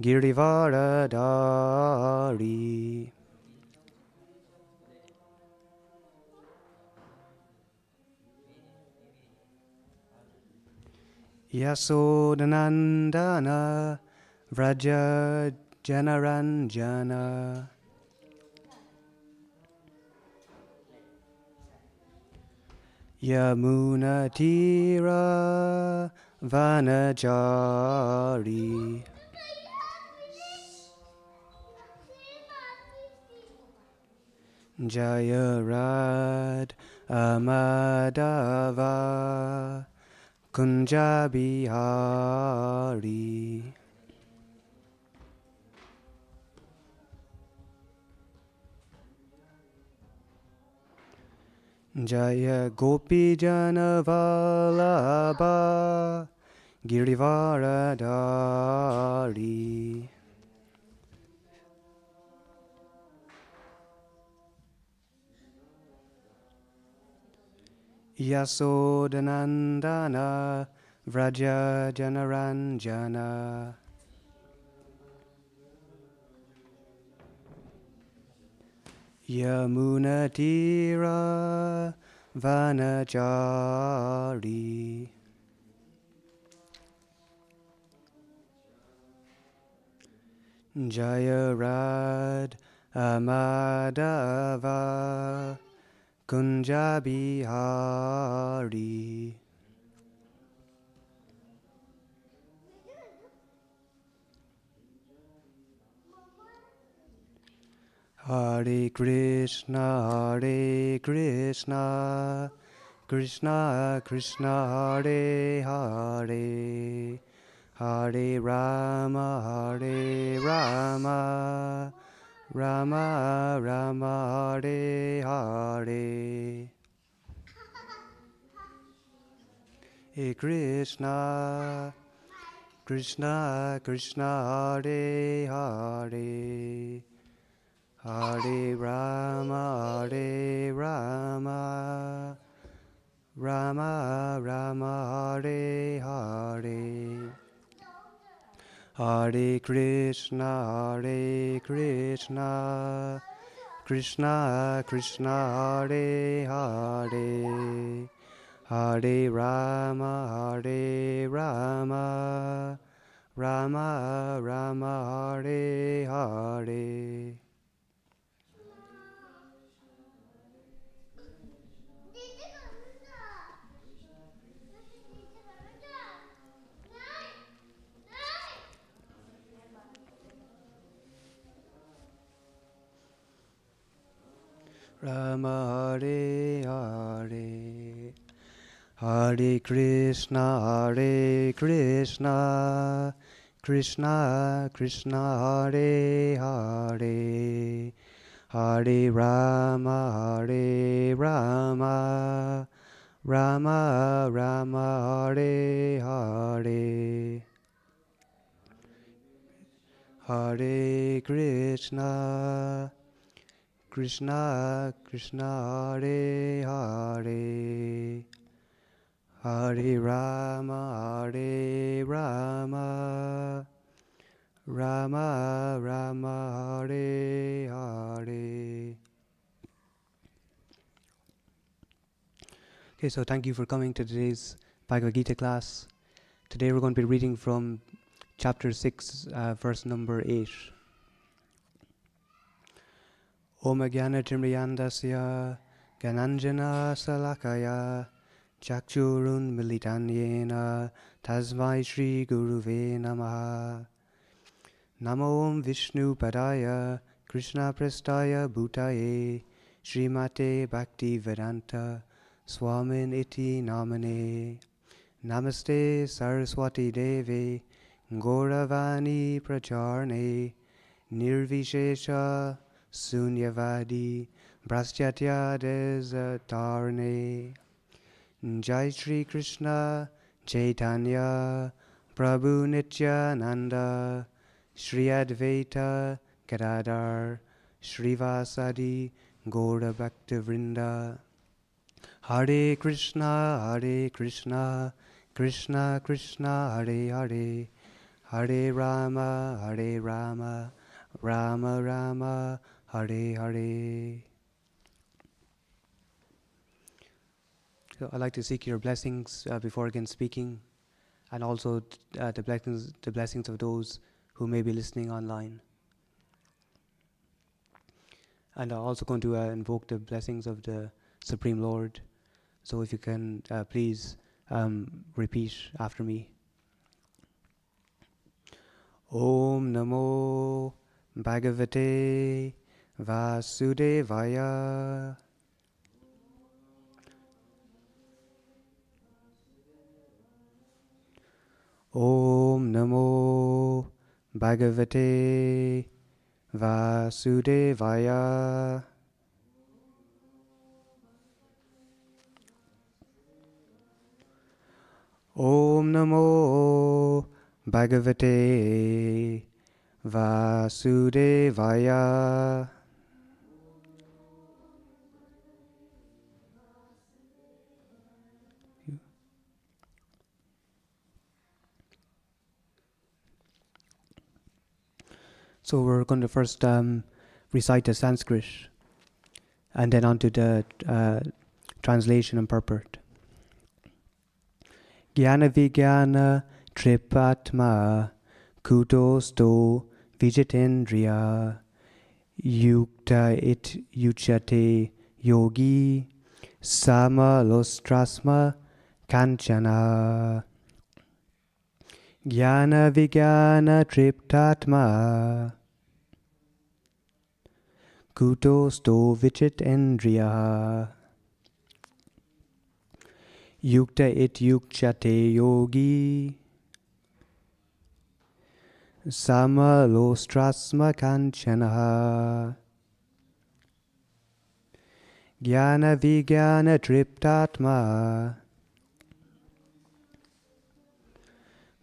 Girivaradari. Yasodhanandana Vraja Janaranjana. Yamunatira Vanachari. Jayarad Amadava Kunjabihari. Jaya Gopi Janavalabha Girivaradari. Yasodhanandana Vraja Janaranjana. Yamunatira Vanachari. Jayarad Amadava Kunjabihari. Hare Krishna, Krishna Krishna, Hare Hare, Hare Rama, Rama Rama, Hare Hare. Hare Krishna, Krishna Krishna, Hare Hare, Hare Rama, Rama Rama, Hare Hare. Hare Krishna, Krishna Krishna, Hare Hare, Hare Rama, Rama Rama, Hare Hare. Rama Hare Hare, Hare Krishna, Krishna Krishna, Hare Hare, Hare Rama, Rama Rama, Hare Hare. Hare Krishna, Krishna Krishna, Hare Hare, Hare Rama, Rama Rama, Hare Hare. Okay, so thank you for coming to today's Bhagavad Gita class. Today we're going to be reading from chapter 6, verse number 8. Om Jnana Timriyandasya Gananjana Salakaya Chakchurun Militanyena Tasmai Shri Guruve Namaha. Namo Om Vishnu Padaya Krishna Prestaya Bhutaye Srimate Bhaktivedanta Swamin Iti Namane. Namaste Saraswati Devi Gauravani Pracharne Nirvishesha Sunyavadi Brahmacharya Desatarne. Jai Shri Krishna Chaitanya Prabhu Nityananda Shri Advaita Gadadhar Srivasadi Gaura Bhaktivinoda. Hare Krishna, Krishna Krishna, Hare Hare, Hare Rama, Hare Rama, Rama Rama, Hare Hare. So I'd like to seek your blessings before again speaking, and also the blessings of those who may be listening online. And I'm also going to invoke the blessings of the Supreme Lord. So if you can please repeat after me. Om Namo Bhagavate Vasudevaya. Om Namo Bhagavate Vasudevaya. Om Namo Bhagavate Vasudevaya. So we're going to first recite the Sanskrit and then on to the translation and purport. Jnana Vijnana Tripatma Kutosto Vijitendriya Yukta It Yuchate Yogi Samalostrasma Kanchana. Jnana Vijnana Triptatma Kutosto Vijitendriya Yukta it yukchate yogi Samalostrasma kanchana. Jnana Vijnana Triptatma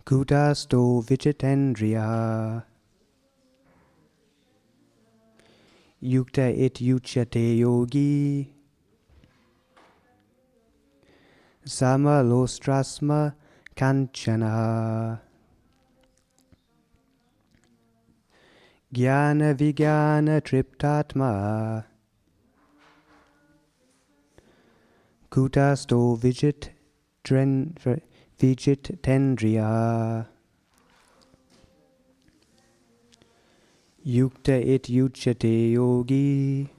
Kutasto Vijitendriya Yukta it yuchate yogi Samalostrasma kanchana. Jnana Vijnana Triptatma Kutasto Vijitendriya Yukta it yuchate yogi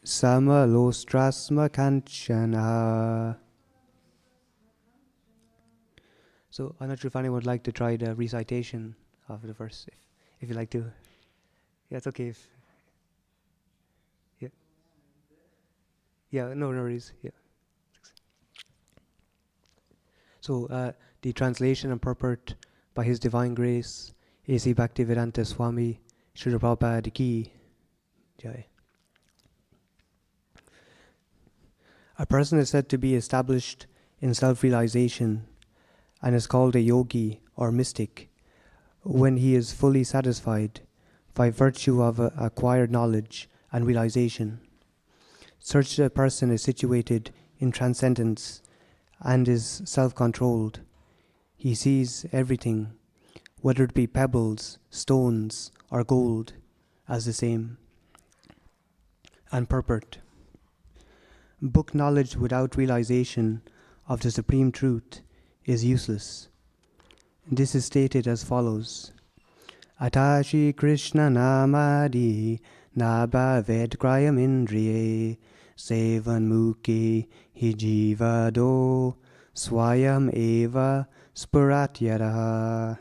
Samalostrasma kanchana. So I'm not sure if anyone would like to try the recitation of the verse, if you like to. Yeah, it's okay. Yeah, no worries. Yeah. So the translation and purport by His Divine Grace, A.C. Bhaktivedanta Swami Srila Prabhupada Ki Jai. A person is said to be established in self-realization and is called a yogi or mystic when he is fully satisfied by virtue of acquired knowledge and realization. Such a person is situated in transcendence and is self-controlled. He sees everything, whether it be pebbles, stones, or gold, as the same. And purport. Book knowledge without realization of the supreme truth is useless. This is stated as follows. Atashi Krishna namadi nabhaved grayam indriye sevan mukhi hijivado swayam eva spuratyaraha.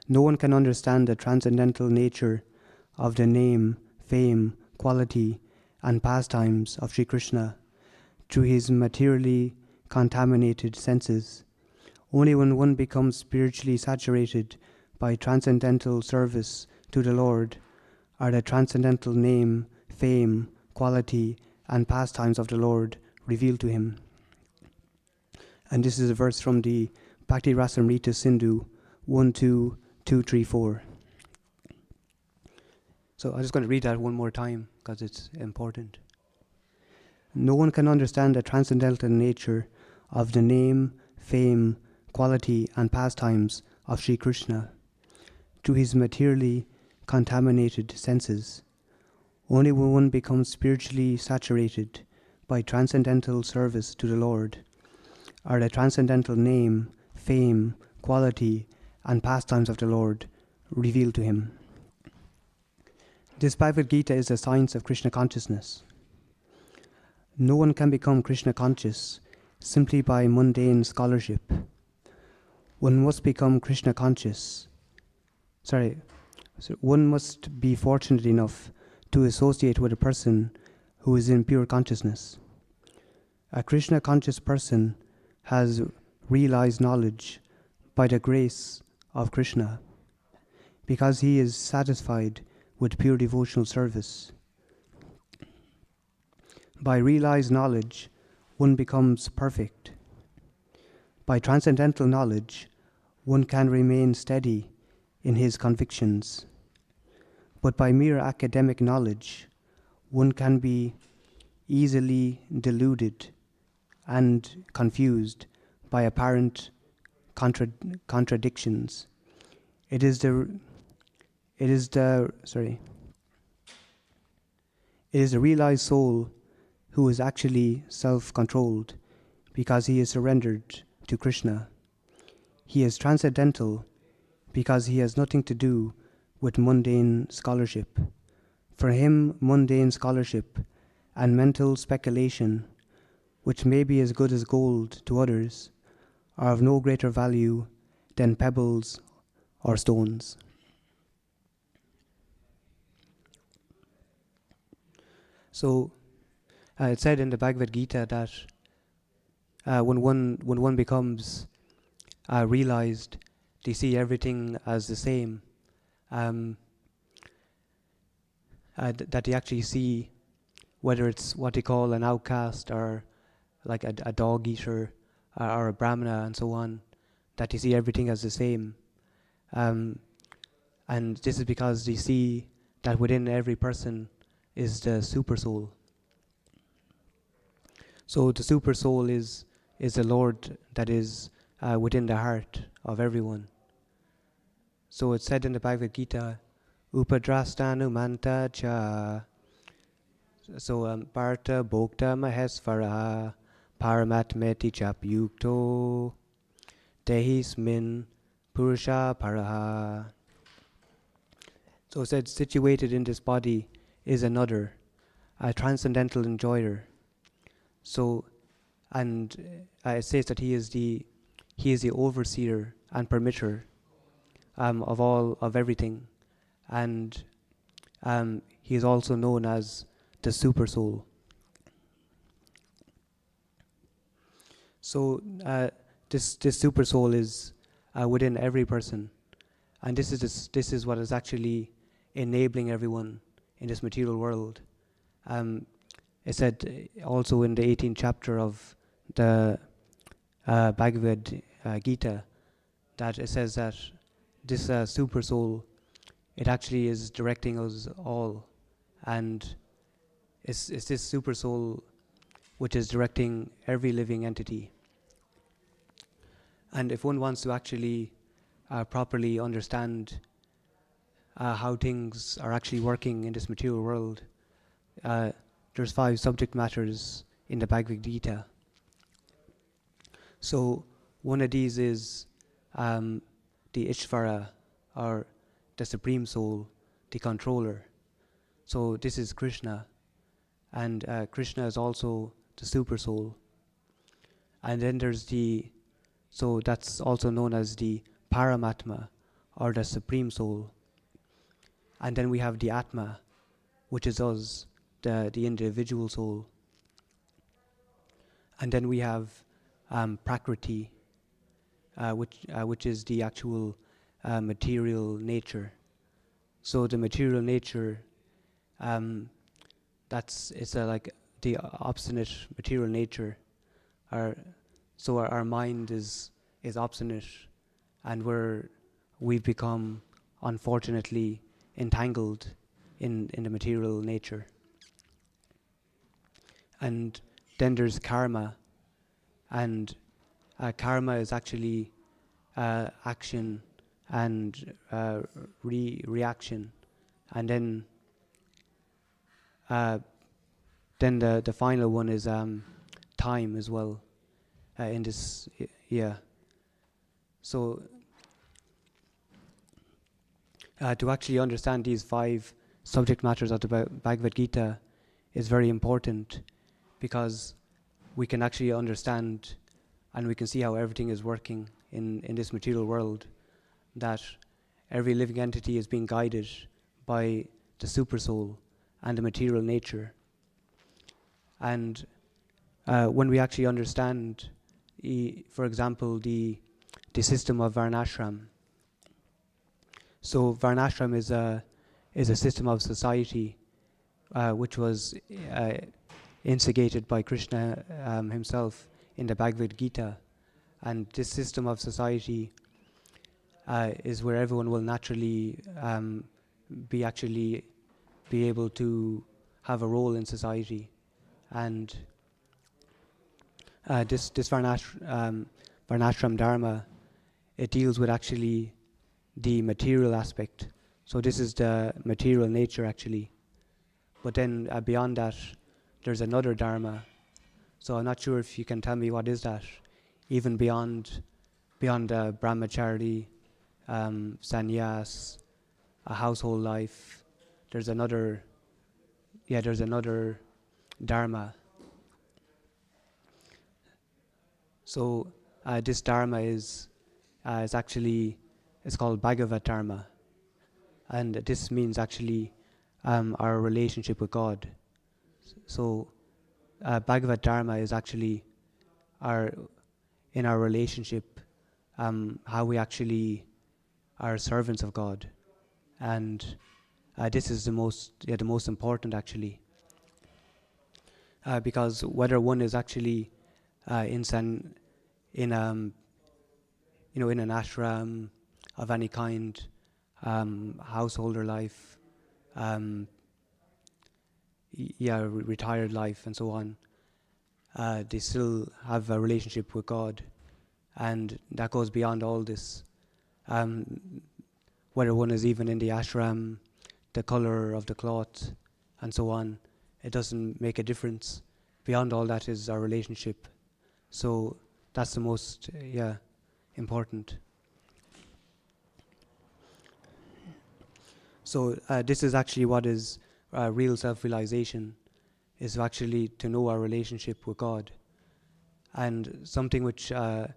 No one can understand the transcendental nature of the name, fame, quality, and pastimes of Sri Krishna through his materially contaminated senses. Only when one becomes spiritually saturated by transcendental service to the Lord are the transcendental name, fame, quality, and pastimes of the Lord revealed to him. And this is a verse from the Bhakti Rasamrita Sindhu 12234. So I'm just going to read that one more time because it's important. No one can understand the transcendental nature of the name, fame, quality, and pastimes of Sri Krishna to his materially contaminated senses. Only when one becomes spiritually saturated by transcendental service to the Lord are the transcendental name, fame, quality, and pastimes of the Lord revealed to him. This Bhagavad Gita is the science of Krishna consciousness. No one can become Krishna conscious simply by mundane scholarship. One must become Krishna conscious. One must be fortunate enough to associate with a person who is in pure consciousness. A Krishna conscious person has realized knowledge by the grace of Krishna because he is satisfied with pure devotional service. By realized knowledge, one becomes perfect. By transcendental knowledge, one can remain steady in his convictions. But by mere academic knowledge, one can be easily deluded and confused by apparent contradictions. It is the realized soul who is actually self-controlled because he is surrendered to Krishna. He is transcendental because he has nothing to do with mundane scholarship. For him, mundane scholarship and mental speculation, which may be as good as gold to others, are of no greater value than pebbles or stones. So, it said in the Bhagavad Gita that when one becomes realized, they see everything as the same. That they actually see whether it's what they call an outcast or like a dog eater or a brahmana and so on, that they see everything as the same. And this is because they see that within every person is the super soul. So the super soul is the Lord that is within the heart of everyone. So it's said in the Bhagavad Gita, Upadrastanumanta cha. So Parta Bhokta Mahesvara Paramatmeti Chapyukto Dehismin Purusha Paraha. So it said, situated in this body is another, a transcendental enjoyer. So, and it says that he is the overseer and permitter of everything, and he is also known as the super soul. So this super soul is within every person, and this is what is actually enabling everyone in this material world. It said also in the 18th chapter of the Bhagavad Gita that it says that this super soul, it actually is directing us all, and it's this super soul which is directing every living entity. And if one wants to actually properly understand how things are actually working in this material world, there's 5 subject matters in the Bhagavad Gita. So one of these is the Ishvara, or the Supreme Soul, the controller. So this is Krishna, and Krishna is also the Super Soul. And then there's so that's also known as the Paramatma, or the Supreme Soul. And then we have the Atma, which is us, the individual soul. And then we have Prakriti, which is the actual material nature. So the material nature, it's like the obstinate material nature. So our mind is obstinate, and we've become unfortunately entangled in the material nature. And then there's karma, and karma is actually action and reaction, and then the final one is time as well. In this, yeah. So to actually understand these 5 subject matters of the Bhagavad Gita is very important, because we can actually understand and we can see how everything is working in this material world, that every living entity is being guided by the supersoul and the material nature. And when we actually understand, for example, the system of Varnashram. So Varnashram is a system of society which was instigated by Krishna himself in the Bhagavad Gita. And this system of society is where everyone will naturally be able to have a role in society. And this Varnashram Dharma, it deals with actually the material aspect. So this is the material nature actually. But then beyond that, there's another Dharma. So I'm not sure if you can tell me what is that, even beyond brahmacharya, sannyas, a household life. There's another Dharma. So this Dharma is actually, it's called Bhagavat Dharma, and this means actually our relationship with God. So Bhagavat Dharma is actually in our relationship, how we actually are servants of God, and this is the most important actually, because whether one is actually in an ashram of any kind, householder life, retired life, and so on, they still have a relationship with God, and that goes beyond all this. Whether one is even in the ashram, the color of the cloth, and so on, it doesn't make a difference. Beyond all that is our relationship. So that's the most important. So this is actually what is real self-realization, is actually to know our relationship with God. And something which helped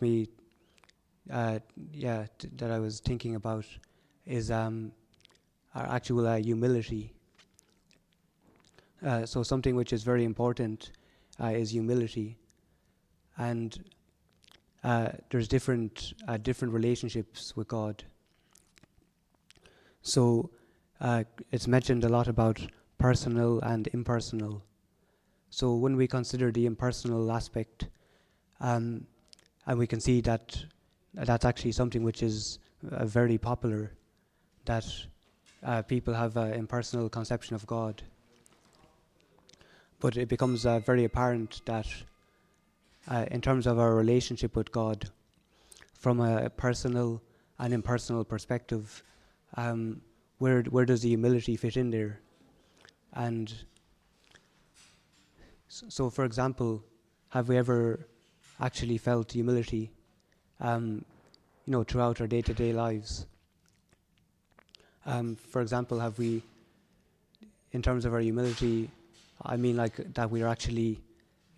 me, that I was thinking about, is our actual humility. So something which is very important is humility, and there's different relationships with God. So it's mentioned a lot about personal and impersonal. So when we consider the impersonal aspect, and we can see that that's actually something which is very popular, that people have an impersonal conception of God. But it becomes very apparent that in terms of our relationship with God, from a personal and impersonal perspective, where does the humility fit in there? And so, for example, have we ever actually felt humility, throughout our day-to-day lives? For example, have we, in terms of our humility, I mean like that we are actually,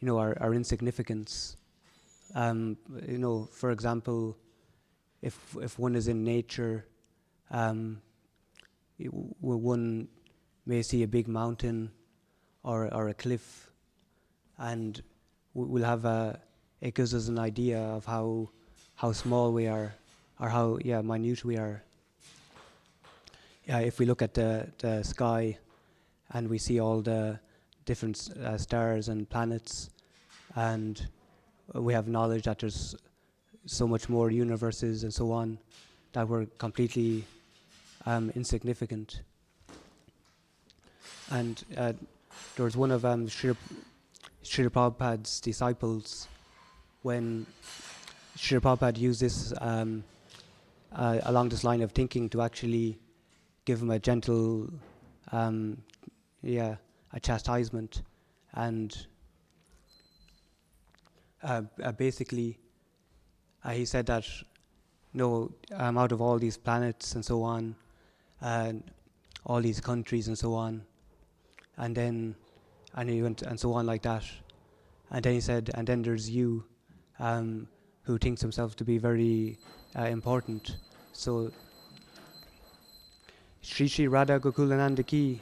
our insignificance. For example, if one is in nature, one may see a big mountain or a cliff, and we'll have it gives us an idea of how small we are, or how minute we are. If we look at the sky and we see all the different stars and planets, and we have knowledge that there's so much more universes and so on, that we're completely insignificant. And there was one of Srila Prabhupada's disciples when Srila Prabhupada used this along this line of thinking to actually give him a gentle, um, a chastisement, and basically he said that no, out of all these planets and so on, and all these countries and so on, and he went and so on like that, and then he said, and then there's you, who thinks himself to be very important. So Shri Shri Radha Gokulananda ki,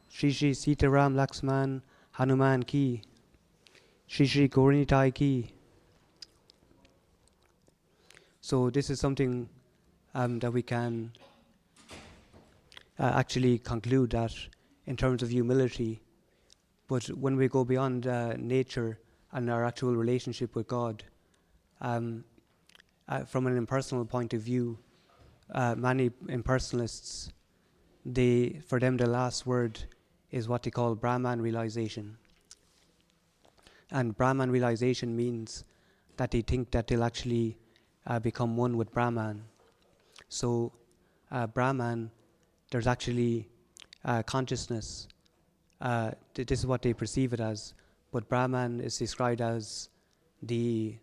Shri Shri Sitaram Laxman Hanuman ki, Shri Shri Gauranitai ki. So this is something that we can actually conclude that in terms of humility. But when we go beyond nature and our actual relationship with God, from an impersonal point of view, many impersonalists, for them the last word is what they call Brahman realization. And Brahman realization means that they think that they'll actually become one with Brahman. So Brahman, there's actually consciousness. This is what they perceive it as. But Brahman is described as the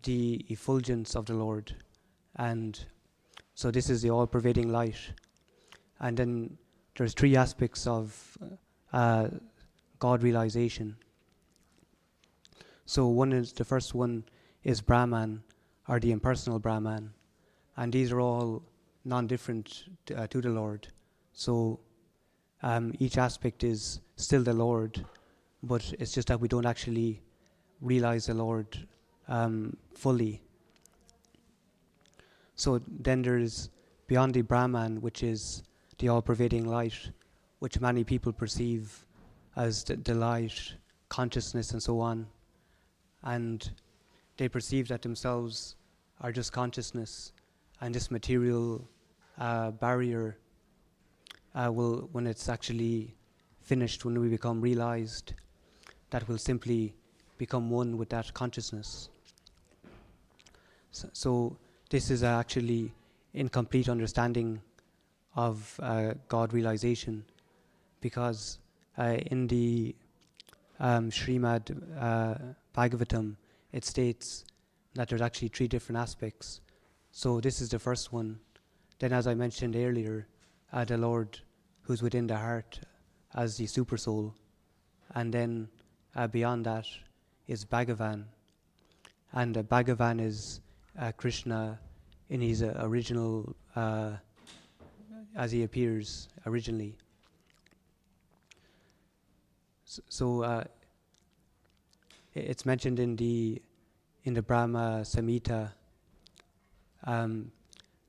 effulgence of the Lord. And so this is the all-pervading light. And then there's three aspects of God realization. So the first one is Brahman, or the impersonal Brahman. And these are all non-different to the Lord. So each aspect is still the Lord, but it's just that we don't actually realize the Lord fully. So then there's beyond the Brahman, which is the all-pervading light, which many people perceive as the light, consciousness, and so on. And they perceive that themselves are just consciousness, and this material barrier will, when it's actually finished, when we become realized, that will simply become one with that consciousness. So this is actually incomplete understanding of God realization, because in the Srimad Bhagavatam, it states that there's actually three different aspects. So this is the first one. Then, as I mentioned earlier, the Lord who's within the heart as the super soul. And then beyond that is Bhagavan. And Bhagavan is Krishna in his original, as he appears originally. So it's mentioned in the Brahma Samhita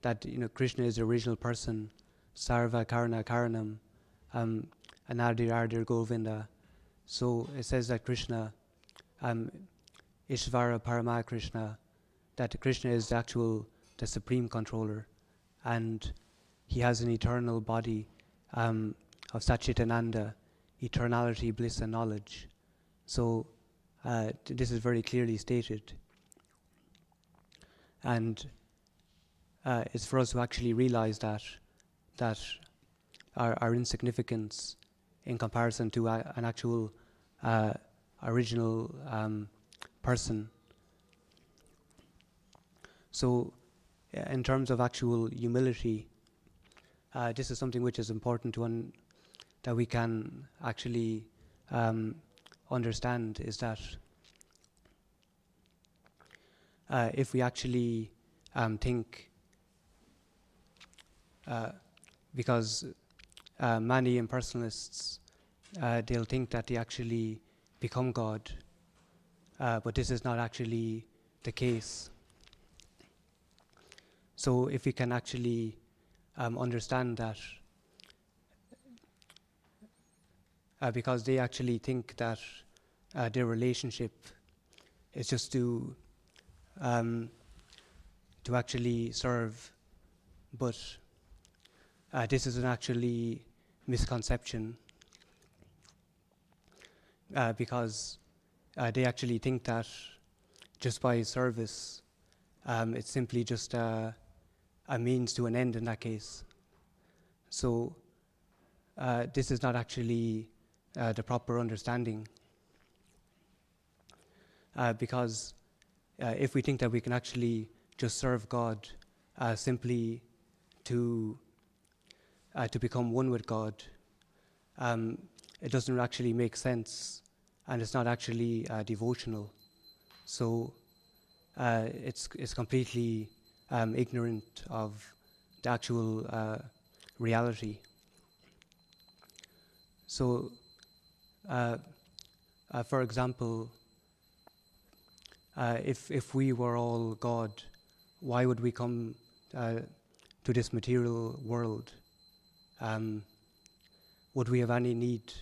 that Krishna is the original person, Sarva Karana Karanam, Anadir Ardir Govinda. So it says that Krishna, Ishvara Parama Krishna, that Krishna is the supreme controller, and he has an eternal body of Satchitananda, eternality, bliss, and knowledge. So this is very clearly stated. And it's for us to actually realize that our insignificance in comparison to an actual original person. So in terms of actual humility, this is something which is important that we can actually understand, is that if we actually think, because many impersonalists, they'll think that they actually become God, but this is not actually the case. So if we can actually understand that, because they actually think that their relationship is just to actually serve, but this isn't actually misconception, because they actually think that just by service, it's simply just a means to an end in that case. So this is not actually the proper understanding, because if we think that we can actually just serve God simply to become one with God, it doesn't actually make sense, and it's not actually devotional. So it's completely ignorant of the actual reality. So, for example, if we were all God, why would we come to this material world? Would we have any need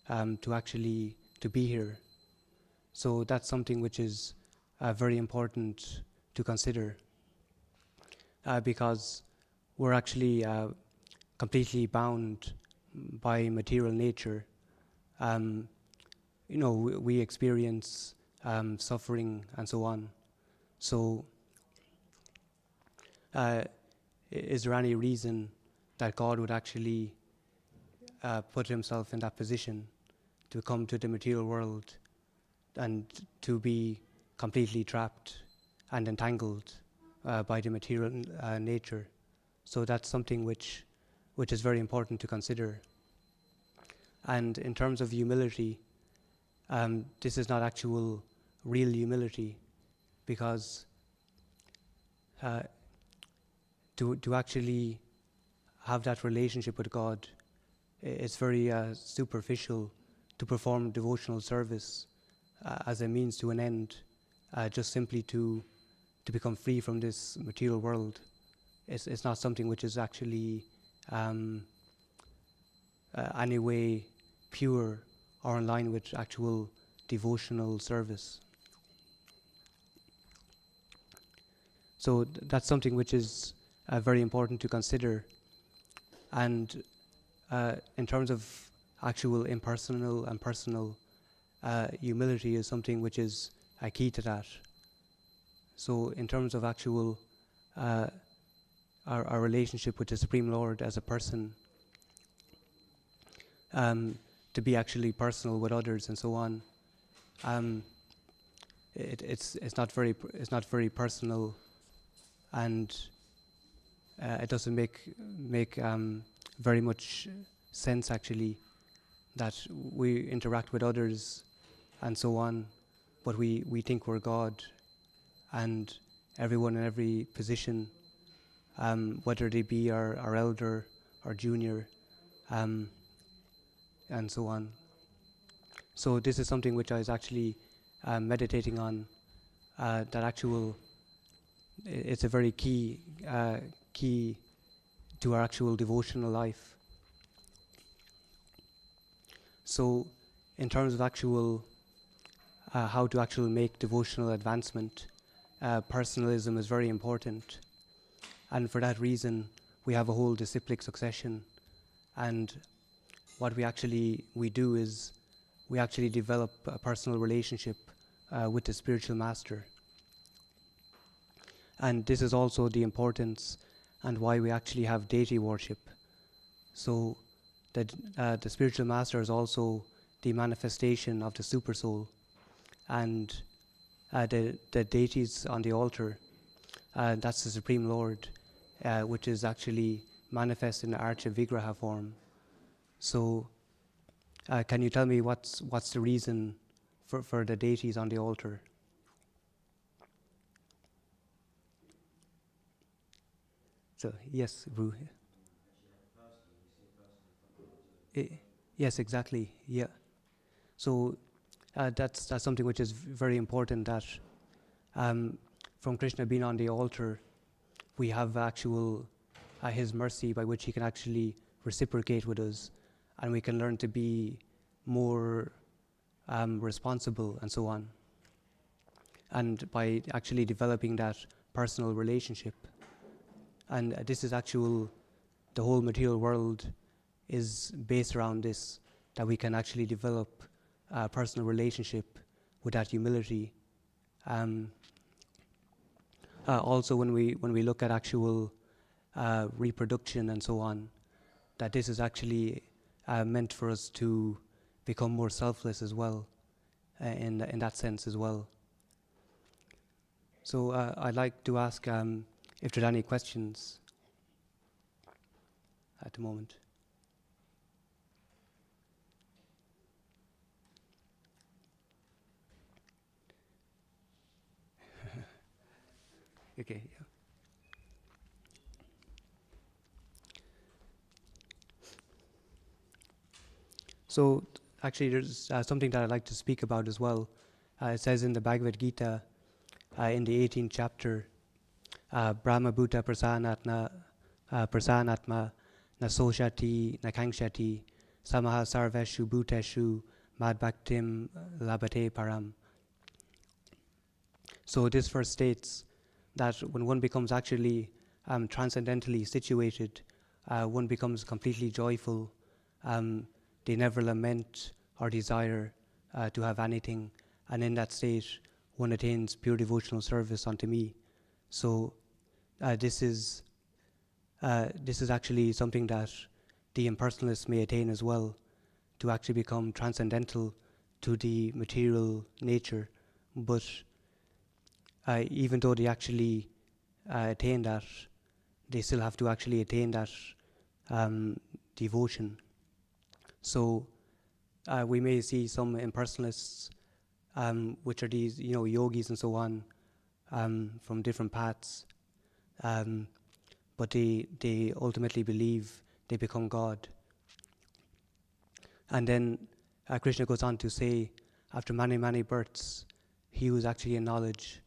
to be here? So that's something which is very important to consider, because we're actually completely bound by material nature. We experience suffering and so on. So is there any reason that God would actually put himself in that position to come to the material world and to be completely trapped and entangled by the material nature? So that's something which is very important to consider. And in terms of humility, this is not actual real humility, because to actually have that relationship with God, it's very superficial to perform devotional service as a means to an end, just simply to become free from this material world. It's not something which is actually any way pure or in line with actual devotional service. So that's something which is very important to consider. And in terms of actual impersonal and personal, humility is something which is a key to that. So in terms of actual our relationship with the Supreme Lord as a person, to be actually personal with others and so on, it's not very personal, and it doesn't make very much sense actually that we interact with others and so on, but we think we're God, and everyone in every position, whether they be our elder or junior, and so on. So this is something which I was actually meditating on, that actual, it's a very key to our actual devotional life. So in terms of actual how to actually make devotional advancement, personalism is very important, and for that reason we have a whole disciplic succession. And what we do is we actually develop a personal relationship with the spiritual master. And this is also the importance and why we actually have deity worship. So that the spiritual master is also the manifestation of the supersoul, and the deities on the altar, that's the Supreme Lord, which is actually manifest in the Archa Vigraha form. So can you tell me what's the reason for the deities on the altar? So yes, Boo. Yes, exactly. Yeah. So that's something which is very important, that from Krishna being on the altar, we have actual his mercy by which he can actually reciprocate with us, and we can learn to be more responsible and so on. And by actually developing that personal relationship, and this is the whole material world is based around this, that we can actually develop a personal relationship with that humility. Um, Also, when we look at actual reproduction and so on, that this is actually meant for us to become more selfless as well, in that sense as well. So I'd like to ask if there's any questions at the moment. Okay. Yeah. So actually, there's something that I'd like to speak about as well. It says in the Bhagavad Gita, in the 18th chapter, Brahma Bhuta Prasanatma na soshati na kangshati samaha sarveshu bhuteshu mad bhaktim labate param. So this verse states that when one becomes actually transcendentally situated, one becomes completely joyful. They never lament or desire to have anything, and in that state, one attains pure devotional service unto me. So this is actually something that the impersonalists may attain as well, to actually become transcendental to the material nature. But even though they actually attain that, they still have to actually attain that devotion. So we may see some impersonalists, which are these yogis and so on, from different paths, but they ultimately believe they become God. And then Krishna goes on to say, after many, many births, he who is actually in knowledge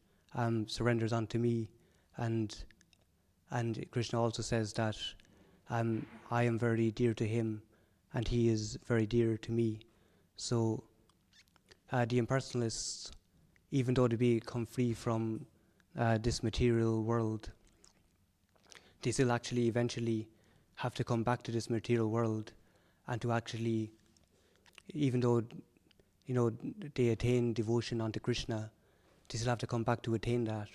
surrenders unto me. And Krishna also says that I am very dear to him, and he is very dear to me. So the impersonalists, even though they become free from this material world, they still actually eventually have to come back to this material world, and to actually, even though they attain devotion unto Krishna, they still have to come back to attain that.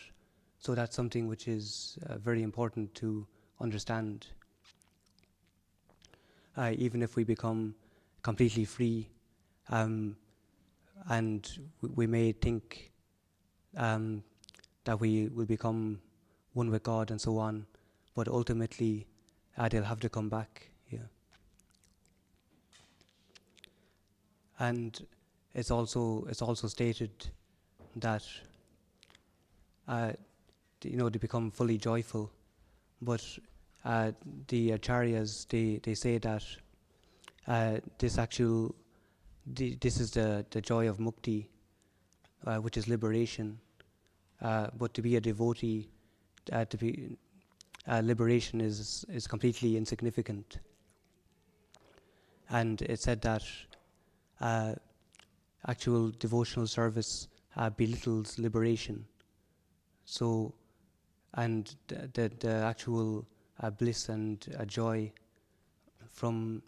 So that's something which is very important to understand. Even if we become completely free, and we may think that we will become one with God and so on, but ultimately they'll have to come back. Yeah. And it's also stated that they become fully joyful, but the acharyas, they say that this is the joy of mukti, which is liberation. But to be a devotee, to be liberation is completely insignificant. And it said that actual devotional service belittles liberation. So, and the actual bliss and joy from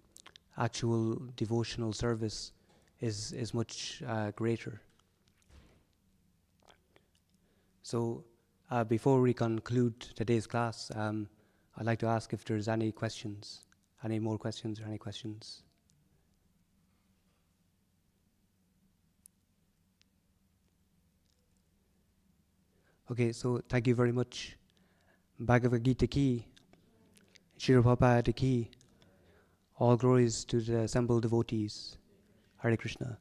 actual devotional service is much greater. So before we conclude today's class, I'd like to ask if there's any questions, any more questions or any questions. Okay, so thank you very much. Bhagavad Gita ki, Srila Prabhupada ki, all glories to the assembled devotees. Hare Krishna.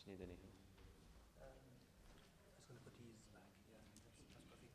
नहीं तो नहीं है. Just going to put these back. Yeah, that's perfect.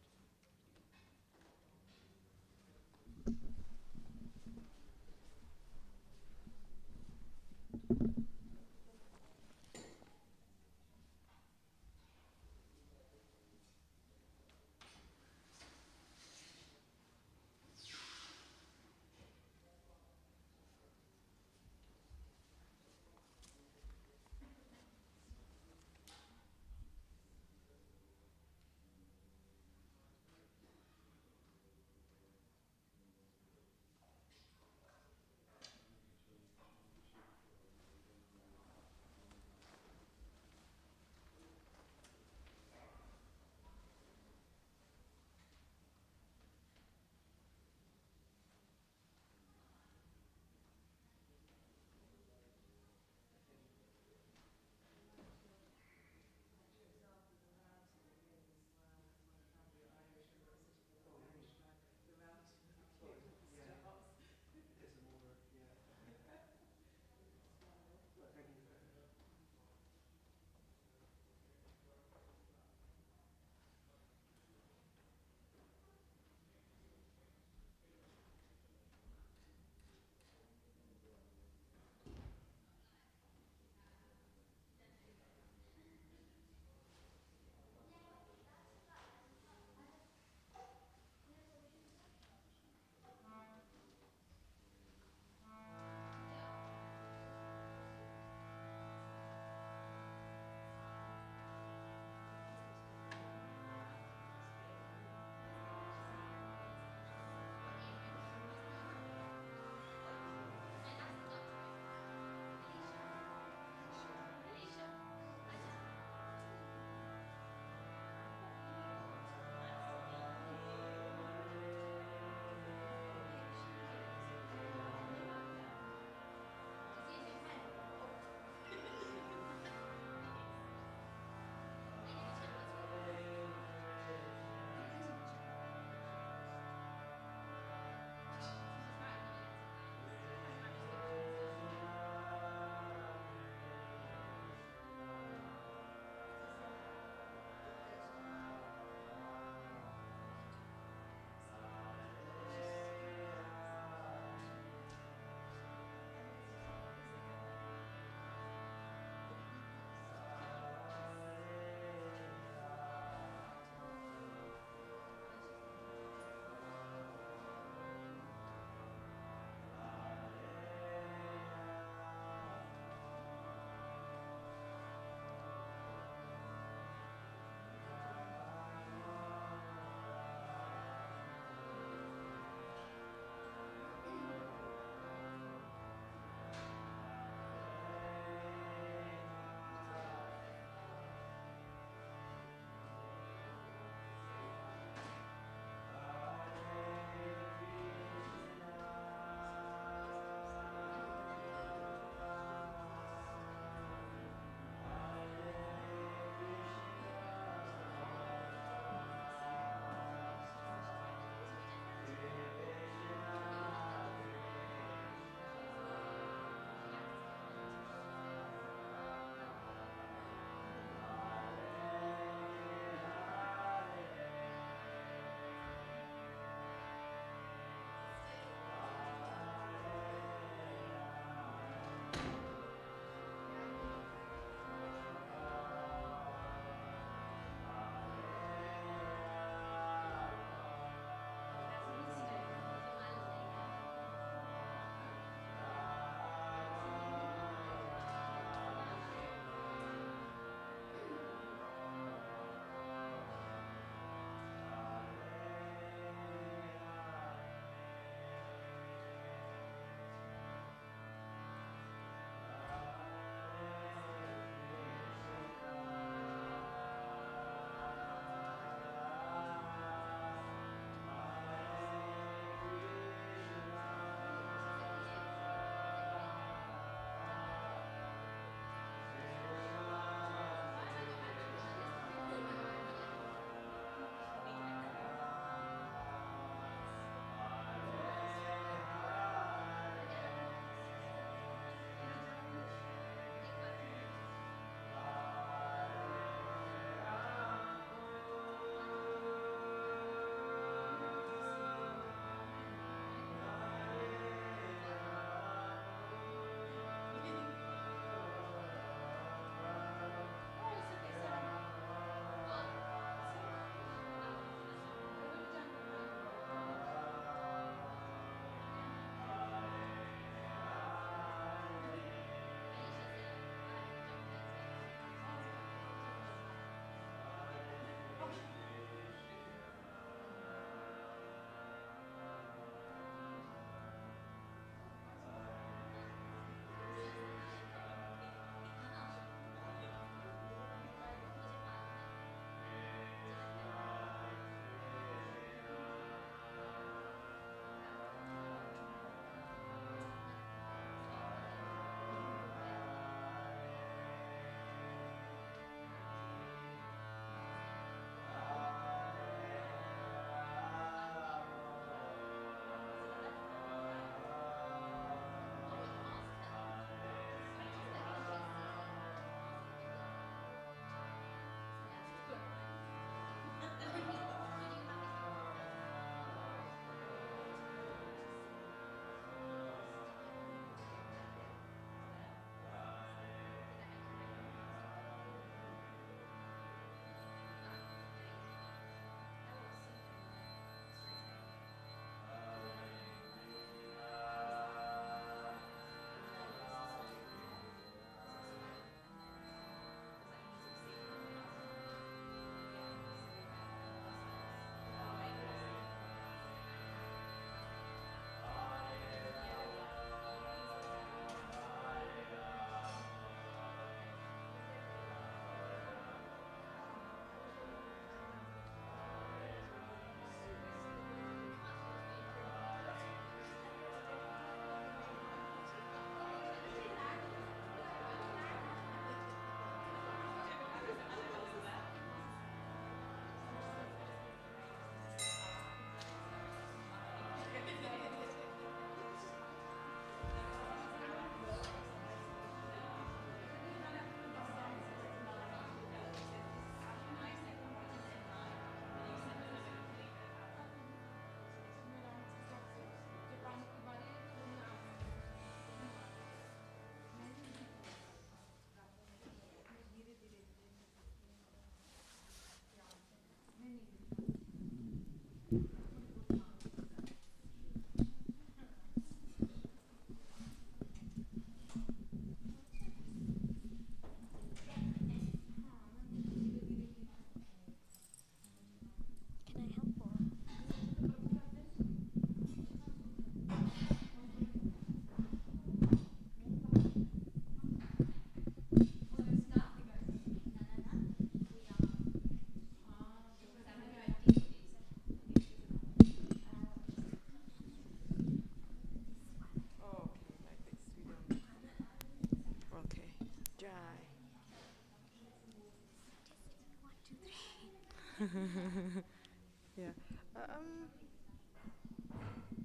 Yeah.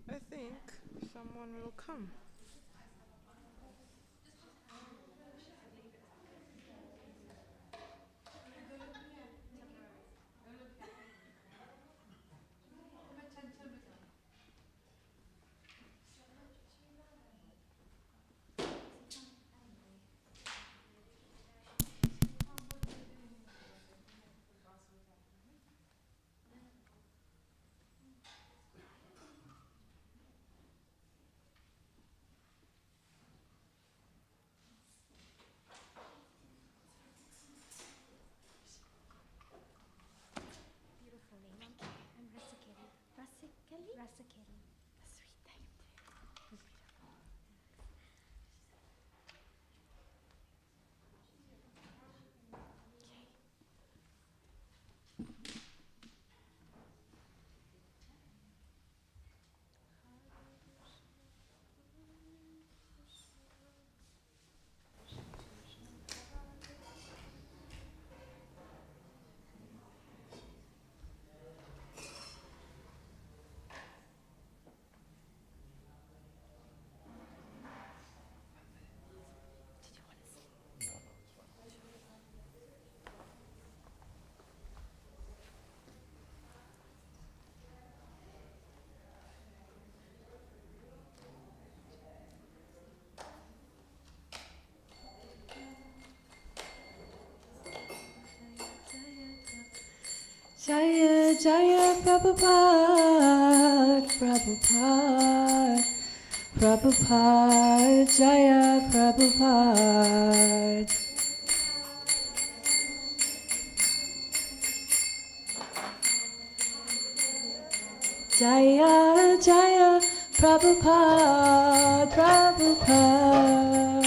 I think someone will come. Beautiful name. I'm Rasikeli. Rasikeli? Rasikeli. A sweet name. Jaya Jaya Prabhupada, Prabhupada, Prabhupada, Jaya Prabhupada. Jaya Jaya Prabhupada, Prabhupada,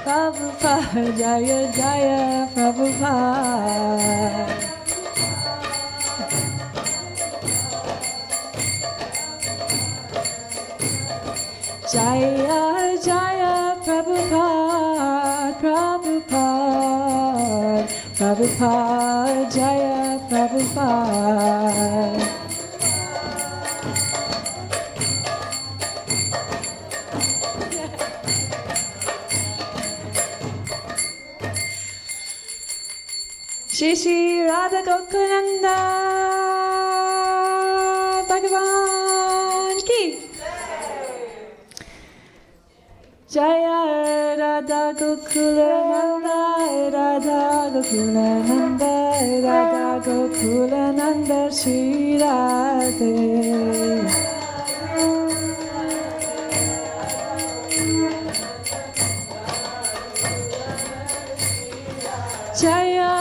Prabhupada, Jaya Jaya Prabhupada. Jaya Jaya Prabhupada, Prabhupada, Prabhupada, Jaya Prabhupada. Shri Shri Radha Gokunanda Bhagavan Ki Jaya Radha Gokulananda, Radha Gokulananda, Radha Gokulananda, Shri Radhe. Jaya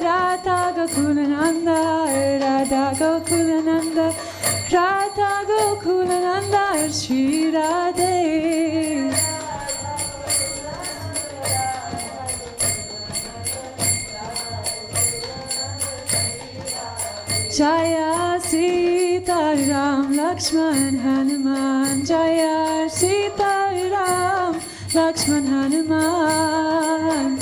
Radha Gokulananda, Radha Gokulananda, Radha Gokulananda, Shri Radhe. Jaya Sita Ram Lakshman Hanuman, Jaya Sita Ram Lakshman Hanuman.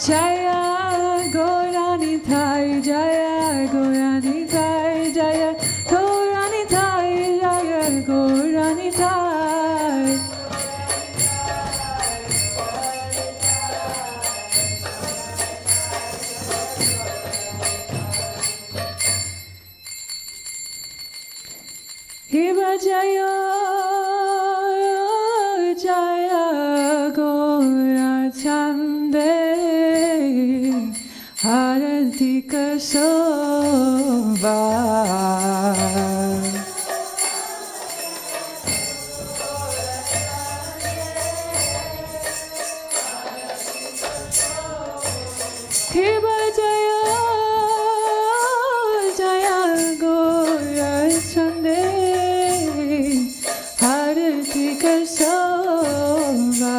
Jaya Gaurani Thai, Jaya Gaurani Thai, Jaya Gaurani Thai, Jaya Gaurani Thai. Hiva Jaya Jaya Gaura Chande Haratika Shobha. Hiva Jaya Jaya Gaura Chande Haratika Shobha.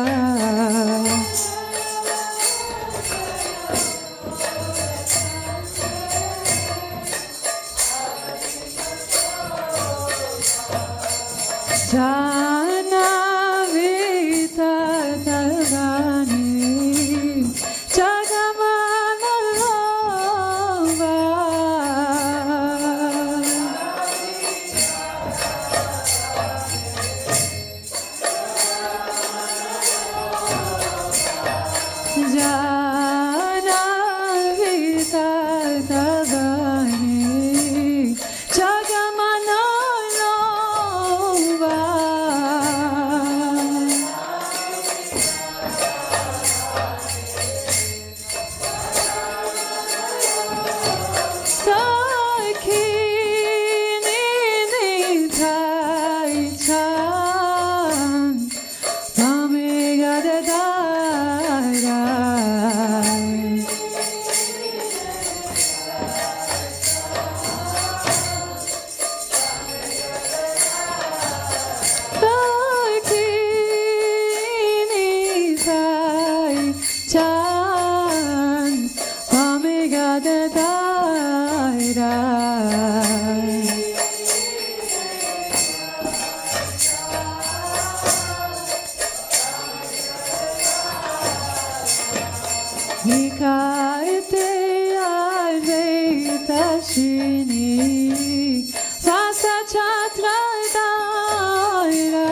Hikayete Advaita Shini Sasa Chatra Daira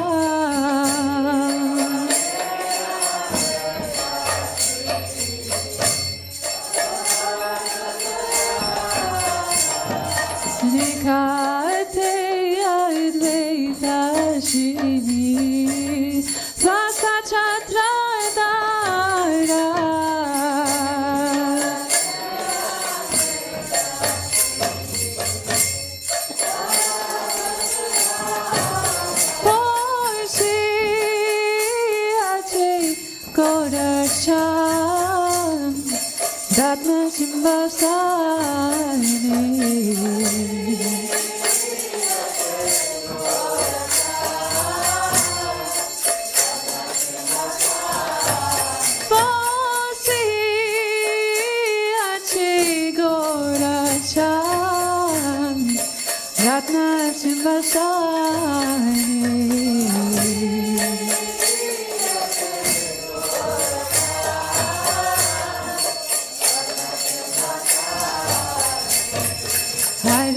Hikayete Advaita Shini Sasa Chatra Daira Kodacham Datma Simbasani Bosi Achi Kodacham Datma Simbasani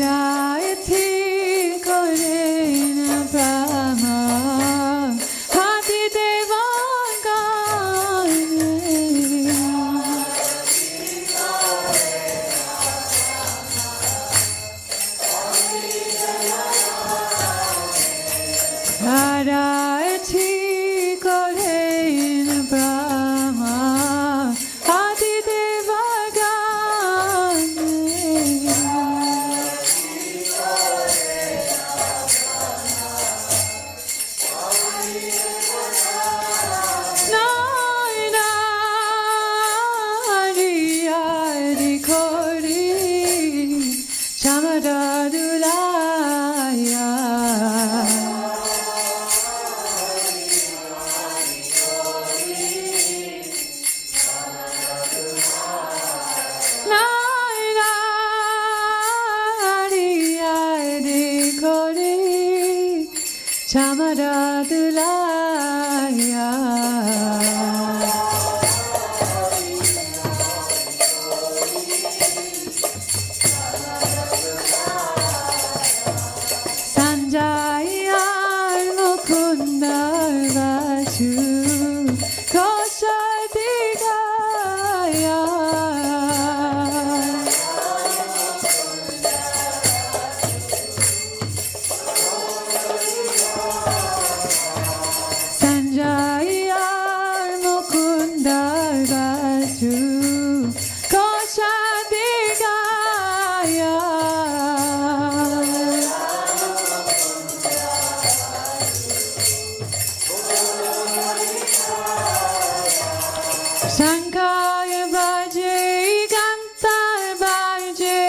Haraiti Korena Brahma Hati Devangane Haraiti Korena Brahma Hati Devangane Chamadadulaya Sanjaya Mukunda Vasu Koshadigaya Sanjaya Mukunda Vasu Koshadigaya Shankar Baje Gantar Baje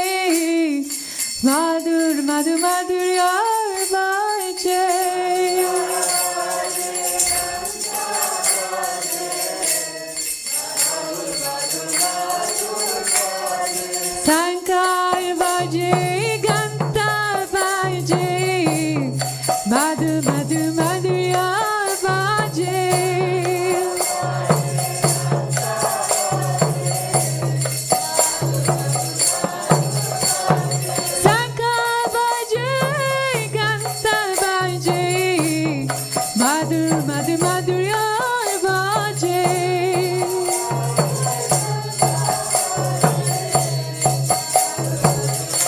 Madhur Madhur Madhuryar Baje Shankar Baje Gantar Baje Madhur Madhur Madhuryar Baje Madhur Madhur Madhuryar Baje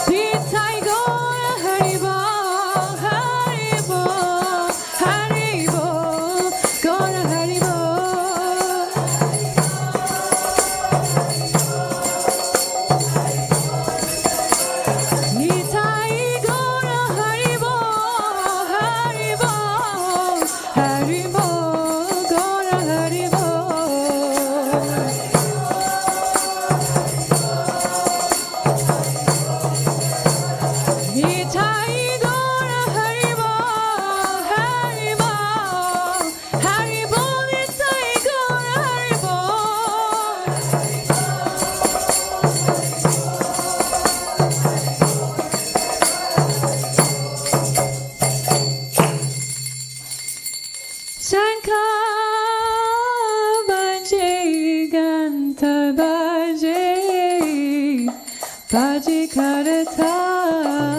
Pita Karataya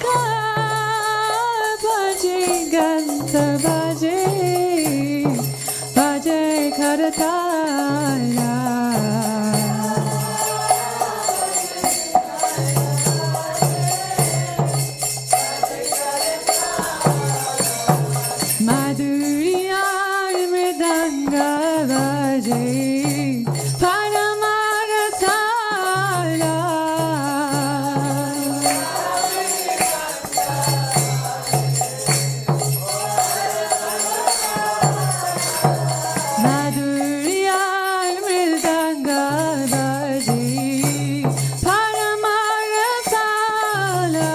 Shankar Bhaji Ganta Bhaji Bhaji Karataya Madhuriya Mridanga Bhaji Paramarasala Madhuriya Mridanga Bhaji Paramarasala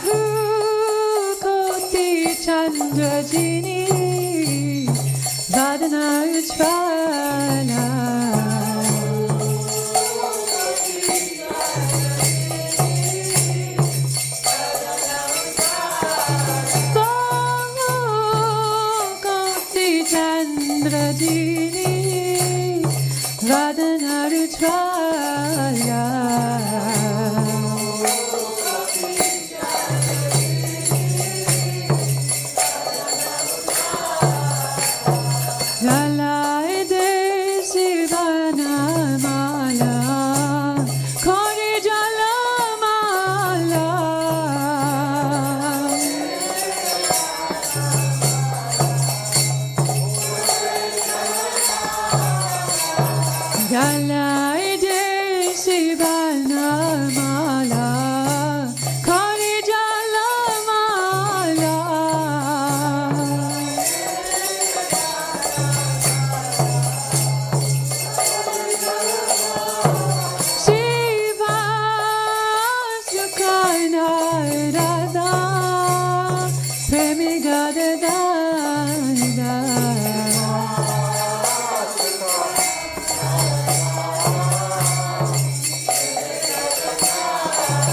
Bahu Koti Chandrajini Vadana Ujvala Bahu Koti Chandrajini Vadana Ujvala Galaide Sivana Mala Kori Jala Mala Galaide Sivana Mala Kori Jala Mala Shiva Sukaina Radha Premi Gadada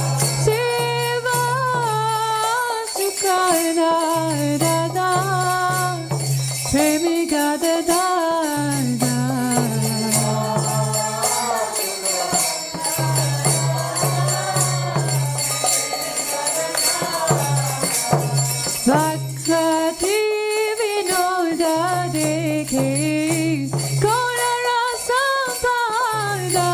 Shiva Sukaina Radha Premi Gadada Bhakti Vinoda Dekhe Kora Rasa Pada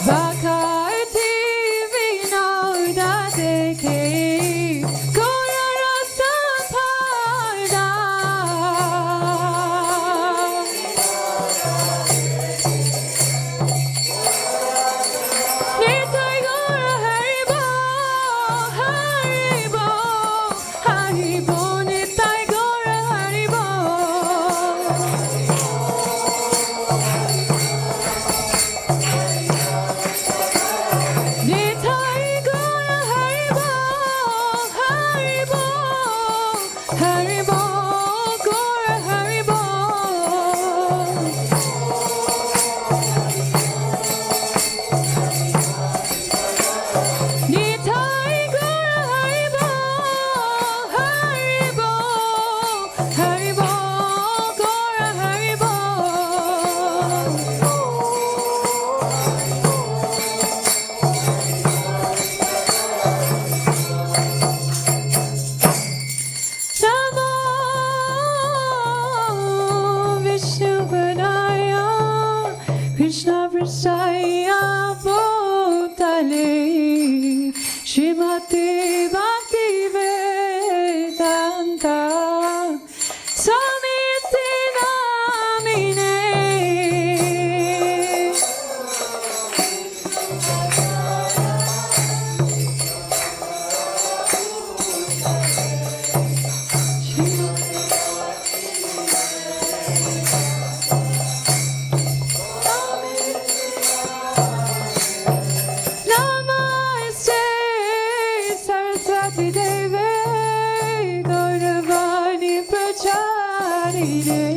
Bhakti Vinoda Dekhe Kora Rasa Pada Nitai Gaura Haribo, Haribo, Haribo, Nitai Gaura Haribo. Nitai Gaura Haribo, Haribo, Haribo, Gaura Haribo. Nitai Gaura Haribo, Haribo, Haribo, Gaura Haribo. Namo Vishnupadaya Krishna Prasaya Bhutale Srimati Bhaktivedanta Samiti Namine Namaste Saraswati Vasudeve Gauravani Pracharine